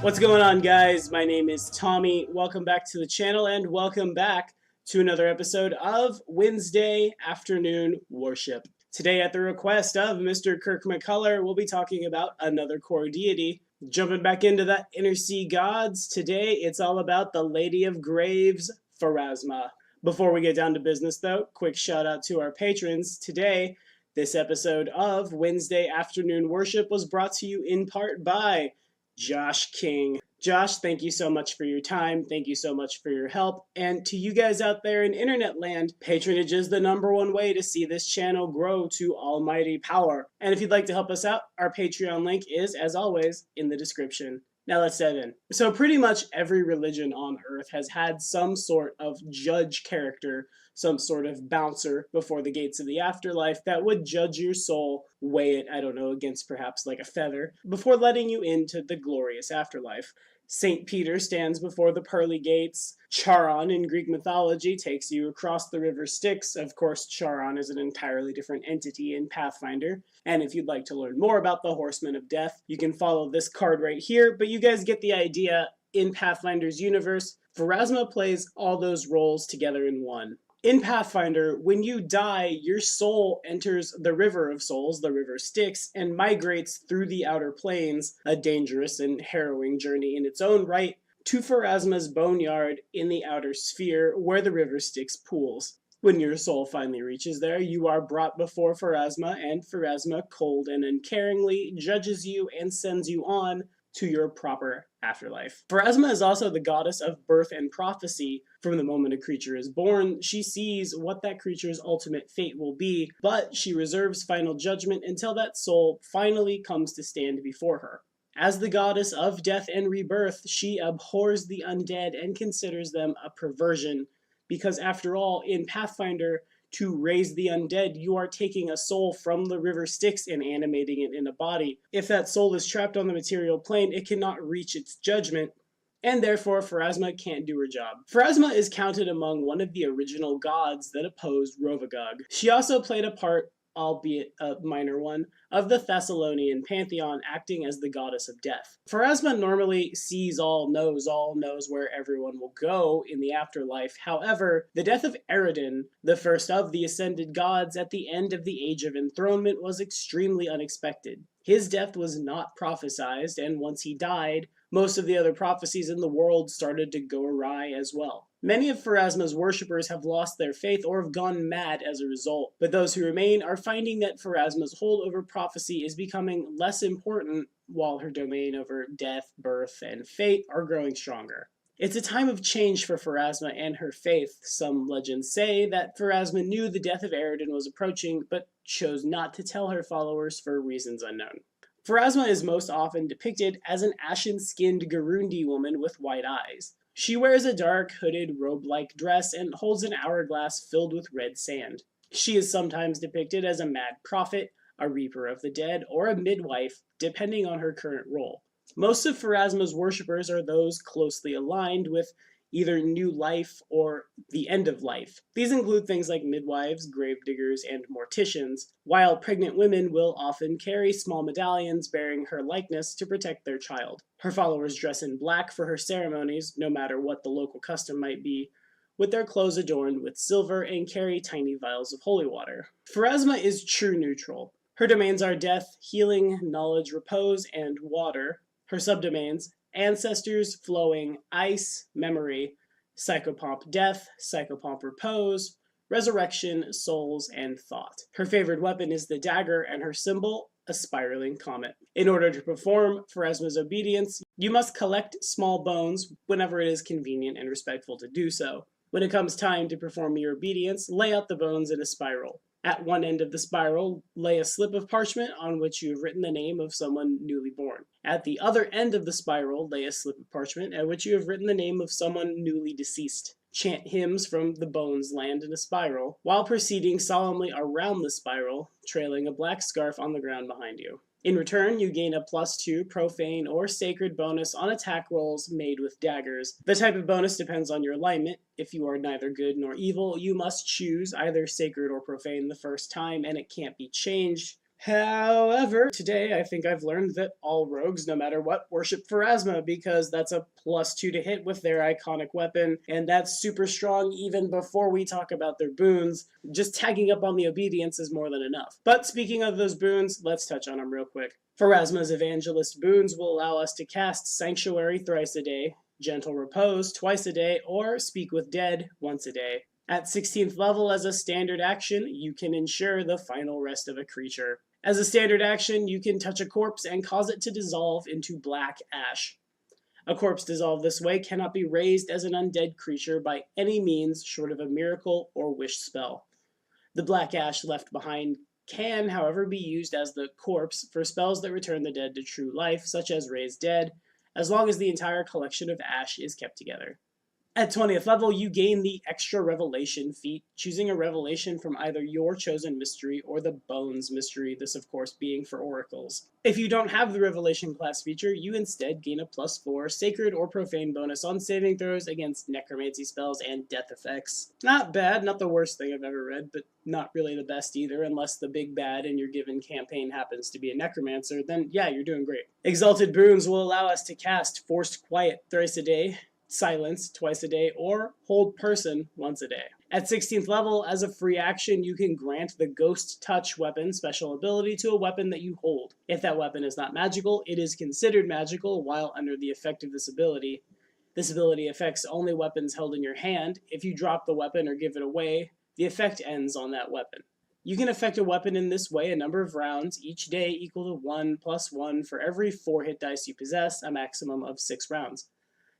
What's going on, guys? My name is Tommy. Welcome back to the channel and welcome back to another episode of Wednesday Afternoon Worship. Today, at the request of Mr. Kirk McCullough, we'll be talking about another core deity. Jumping back into that Inner Sea Gods, today it's all about the Lady of Graves, Pharasma. Before we get down to business, though, quick shout out to our patrons. Today, this episode of Wednesday Afternoon Worship was brought to you in part by Josh King. Josh, thank you so much for your time. Thank you so much for your help. And to you guys out there in internet land, patronage is the #1 way to see this channel grow to almighty power. And if you'd like to help us out, our Patreon link is, as always, in the description. Now let's dive in. So pretty much every religion on Earth has had some sort of judge character, some sort of bouncer before the gates of the afterlife that would judge your soul, weigh it, I don't know, against perhaps like a feather, before letting you into the glorious afterlife. St. Peter stands before the pearly gates. Charon in Greek mythology takes you across the river Styx. Of course, Charon is an entirely different entity in Pathfinder. And if you'd like to learn more about the Horsemen of Death, you can follow this card right here. But you guys get the idea. In Pathfinder's universe, Pharasma plays all those roles together in one. In Pathfinder, when you die, your soul enters the River of Souls, the River Styx, and migrates through the outer planes, a dangerous and harrowing journey in its own right, to Pharasma's boneyard in the outer sphere where the River Styx pools. When your soul finally reaches there, you are brought before Pharasma, and Pharasma, cold and uncaringly, judges you and sends you on to your proper afterlife. Pharasma is also the goddess of birth and prophecy. From the moment a creature is born, she sees what that creature's ultimate fate will be, but she reserves final judgment until that soul finally comes to stand before her. As the goddess of death and rebirth, she abhors the undead and considers them a perversion, because after all, in Pathfinder, to raise the undead, you are taking a soul from the River Styx and animating it in a body. If that soul is trapped on the material plane, it cannot reach its judgment, and therefore Pharasma can't do her job. Pharasma is counted among one of the original gods that opposed Rovagog. She also played a part, albeit a minor one, of the Thessalonian pantheon, acting as the goddess of death. Pharasma normally sees all, knows where everyone will go in the afterlife. However, the death of Eridan, the first of the ascended gods at the end of the Age of Enthronement, was extremely unexpected. His death was not prophesized, and once he died, most of the other prophecies in the world started to go awry as well. Many of Pharasma's worshippers have lost their faith or have gone mad as a result, but those who remain are finding that Pharasma's hold over prophecy is becoming less important, while her domain over death, birth, and fate are growing stronger. It's a time of change for Pharasma and her faith. Some legends say that Pharasma knew the death of Eridan was approaching, but chose not to tell her followers for reasons unknown. Pharasma is most often depicted as an ashen-skinned Garundi woman with white eyes. She wears a dark, hooded, robe-like dress and holds an hourglass filled with red sand. She is sometimes depicted as a mad prophet, a reaper of the dead, or a midwife, depending on her current role. Most of Pharasma's worshippers are those closely aligned with either new life or the end of life. These include things like midwives, gravediggers, and morticians, while pregnant women will often carry small medallions bearing her likeness to protect their child. Her followers dress in black for her ceremonies, no matter what the local custom might be, with their clothes adorned with silver and carry tiny vials of holy water. Pharasma is true neutral. Her domains are death, healing, knowledge, repose, and water. Her subdomains: ancestors, flowing, ice, memory, psychopomp death, psychopomp repose, resurrection, souls, and thought. Her favorite weapon is the dagger, and her symbol, a spiraling comet. In order to perform Pharasma's obedience, you must collect small bones whenever it is convenient and respectful to do so. When it comes time to perform your obedience, lay out the bones in a spiral. At one end of the spiral, lay a slip of parchment on which you have written the name of someone newly born. At the other end of the spiral, lay a slip of parchment at which you have written the name of someone newly deceased. Chant hymns from the bones land in a spiral, while proceeding solemnly around the spiral, trailing a black scarf on the ground behind you. In return, you gain a +2 profane or sacred bonus on attack rolls made with daggers. The type of bonus depends on your alignment. If you are neither good nor evil, you must choose either sacred or profane the first time, and it can't be changed. However, today I think I've learned that all rogues, no matter what, worship Pharasma because that's a +2 to hit with their iconic weapon, and that's super strong even before we talk about their boons. Just tagging up on the obedience is more than enough. But speaking of those boons, let's touch on them real quick. Pharasma's Evangelist boons will allow us to cast Sanctuary thrice a day, Gentle Repose twice a day, or Speak with Dead once a day. At 16th level as a standard action, you can ensure the final rest of a creature. As a standard action, you can touch a corpse and cause it to dissolve into black ash. A corpse dissolved this way cannot be raised as an undead creature by any means short of a miracle or wish spell. The black ash left behind can, however, be used as the corpse for spells that return the dead to true life, such as Raise Dead, as long as the entire collection of ash is kept together. At 20th level, you gain the Extra Revelation feat, choosing a revelation from either your chosen mystery or the Bones mystery, this of course being for oracles. If you don't have the Revelation class feature, you instead gain a +4 Sacred or Profane bonus on saving throws against necromancy spells and death effects. Not bad, not the worst thing I've ever read, but not really the best either, unless the big bad in your given campaign happens to be a necromancer, then yeah, you're doing great. Exalted Brooms will allow us to cast Forced Quiet thrice a day, Silence twice a day, or Hold Person once a day. At 16th level, as a free action, you can grant the Ghost Touch weapon special ability to a weapon that you hold. If that weapon is not magical, it is considered magical while under the effect of this ability. This ability affects only weapons held in your hand. If you drop the weapon or give it away, the effect ends on that weapon. You can affect a weapon in this way a number of rounds, each day equal to 1 + 1 for every 4 hit dice you possess, a maximum of 6 rounds.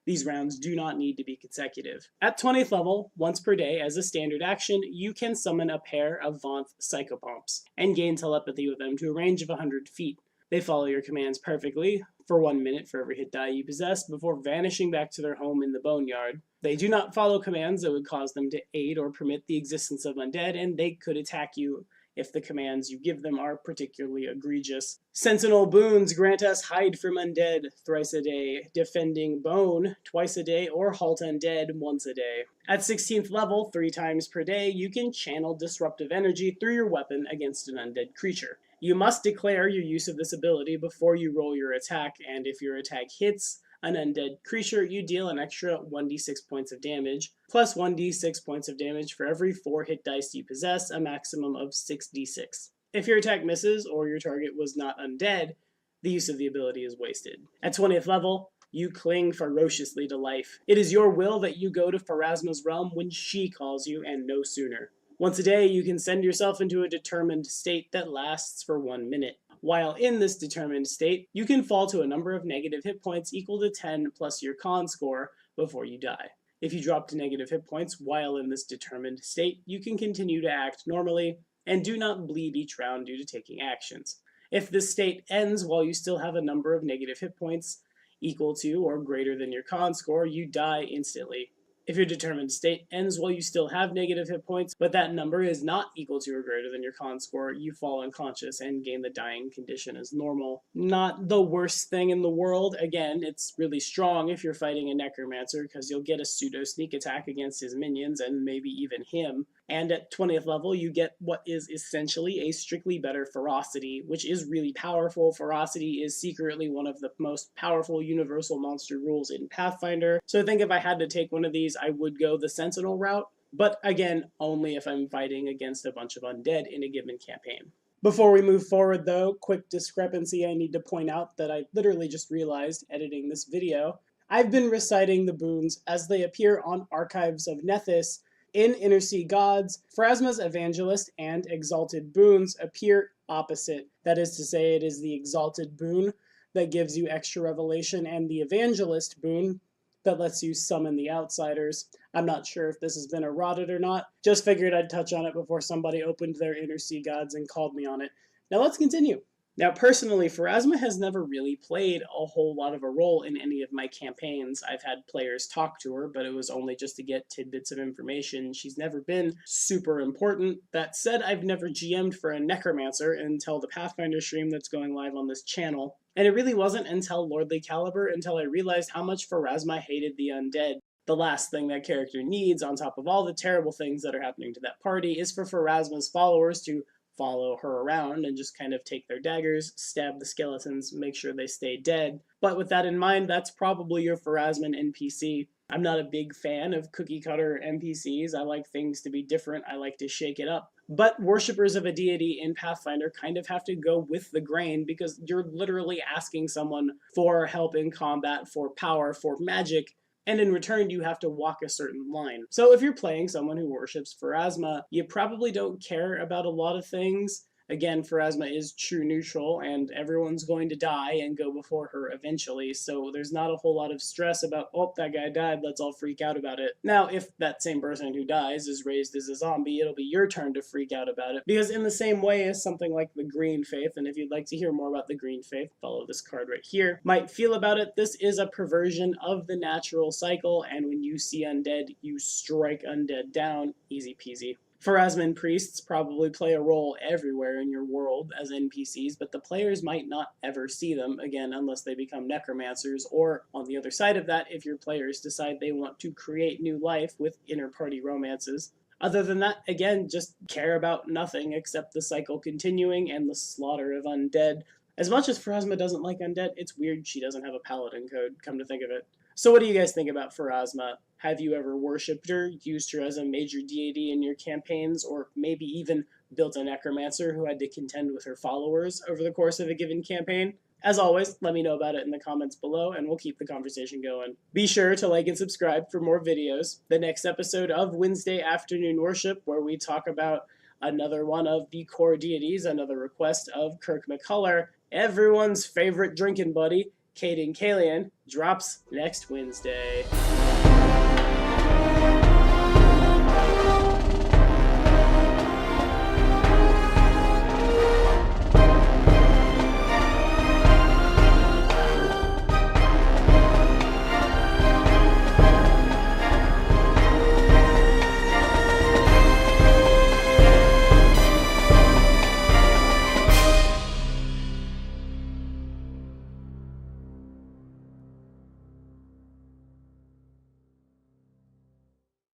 These rounds do not need to be consecutive. At 20th level, once per day, as a standard action, you can summon a pair of Vanth Psychopomps and gain telepathy with them to a range of 100 feet. They follow your commands perfectly for 1 minute for every hit die you possess before vanishing back to their home in the Boneyard. They do not follow commands that would cause them to aid or permit the existence of undead, and they could attack you if the commands you give them are particularly egregious. Sentinel Boons grant us Hide from Undead thrice a day, Defending Bone twice a day, or Halt Undead once a day. At 16th level, 3 times per day, you can channel Disruptive Energy through your weapon against an undead creature. You must declare your use of this ability before you roll your attack, and if your attack hits an undead creature, you deal an extra 1d6 points of damage, plus 1d6 points of damage for every 4 hit dice you possess, a maximum of 6d6. If your attack misses, or your target was not undead, the use of the ability is wasted. At 20th level, you cling ferociously to life. It is your will that you go to Pharasma's realm when she calls you, and no sooner. Once a day, you can send yourself into a determined state that lasts for 1 minute. While in this determined state, you can fall to a number of negative hit points equal to 10 plus your con score before you die. If you drop to negative hit points while in this determined state, you can continue to act normally and do not bleed each round due to taking actions. If this state ends while you still have a number of negative hit points equal to or greater than your con score, you die instantly. If your determined state ends while you still have negative hit points, but that number is not equal to or greater than your con score, you fall unconscious and gain the dying condition as normal. Not the worst thing in the world. Again, it's really strong if you're fighting a necromancer because you'll get a pseudo sneak attack against his minions and maybe even him. And at 20th level, you get what is essentially a strictly better ferocity, which is really powerful. Ferocity is secretly one of the most powerful universal monster rules in Pathfinder. So I think if I had to take one of these, I would go the Sentinel route. But again, only if I'm fighting against a bunch of undead in a given campaign. Before we move forward though, quick discrepancy I need to point out that I literally just realized editing this video. I've been reciting the boons as they appear on Archives of Nethys. In Inner Sea Gods, Pharasma's Evangelist and Exalted Boons appear opposite. That is to say, it is the Exalted Boon that gives you extra revelation and the Evangelist Boon that lets you summon the outsiders. I'm not sure if this has been eroded or not. Just figured I'd touch on it before somebody opened their Inner Sea Gods and called me on it. Now let's continue. Now, personally, Pharasma has never really played a whole lot of a role in any of my campaigns. I've had players talk to her, but it was only just to get tidbits of information. She's never been super important. That said, I've never GM'd for a necromancer until the Pathfinder stream that's going live on this channel. And it really wasn't until Lordly Caliber until I realized how much Pharasma hated the undead. The last thing that character needs, on top of all the terrible things that are happening to that party, is for Pharasma's followers to follow her around and just kind of take their daggers, stab the skeletons, make sure they stay dead. But with that in mind, that's probably your Pharasma NPC. I'm not a big fan of cookie cutter NPCs. I like things to be different. I like to shake it up. But worshippers of a deity in Pathfinder kind of have to go with the grain because you're literally asking someone for help in combat, for power, for magic, and in return you have to walk a certain line. So if you're playing someone who worships Pharasma, you probably don't care about a lot of things. Again, Pharasma is true neutral, and everyone's going to die and go before her eventually, so there's not a whole lot of stress about, oh, that guy died, let's all freak out about it. Now, if that same person who dies is raised as a zombie, it'll be your turn to freak out about it, because in the same way as something like the Green Faith, and if you'd like to hear more about the Green Faith, follow this card right here, might feel about it, this is a perversion of the natural cycle, and when you see undead, you strike undead down, easy peasy. Pharasman priests probably play a role everywhere in your world as NPCs, but the players might not ever see them, again, unless they become necromancers, or on the other side of that, if your players decide they want to create new life with inter-party romances. Other than that, again, just care about nothing except the cycle continuing and the slaughter of undead. As much as Pharasma doesn't like undead, it's weird she doesn't have a paladin code, come to think of it. So what do you guys think about Pharasma? Have you ever worshipped her, used her as a major deity in your campaigns, or maybe even built a necromancer who had to contend with her followers over the course of a given campaign? As always, let me know about it in the comments below, and we'll keep the conversation going. Be sure to like and subscribe for more videos. The next episode of Wednesday Afternoon Worship, where we talk about another one of the core deities, another request of Kirk McCullough, everyone's favorite drinking buddy, Caden Kalian, drops next Wednesday.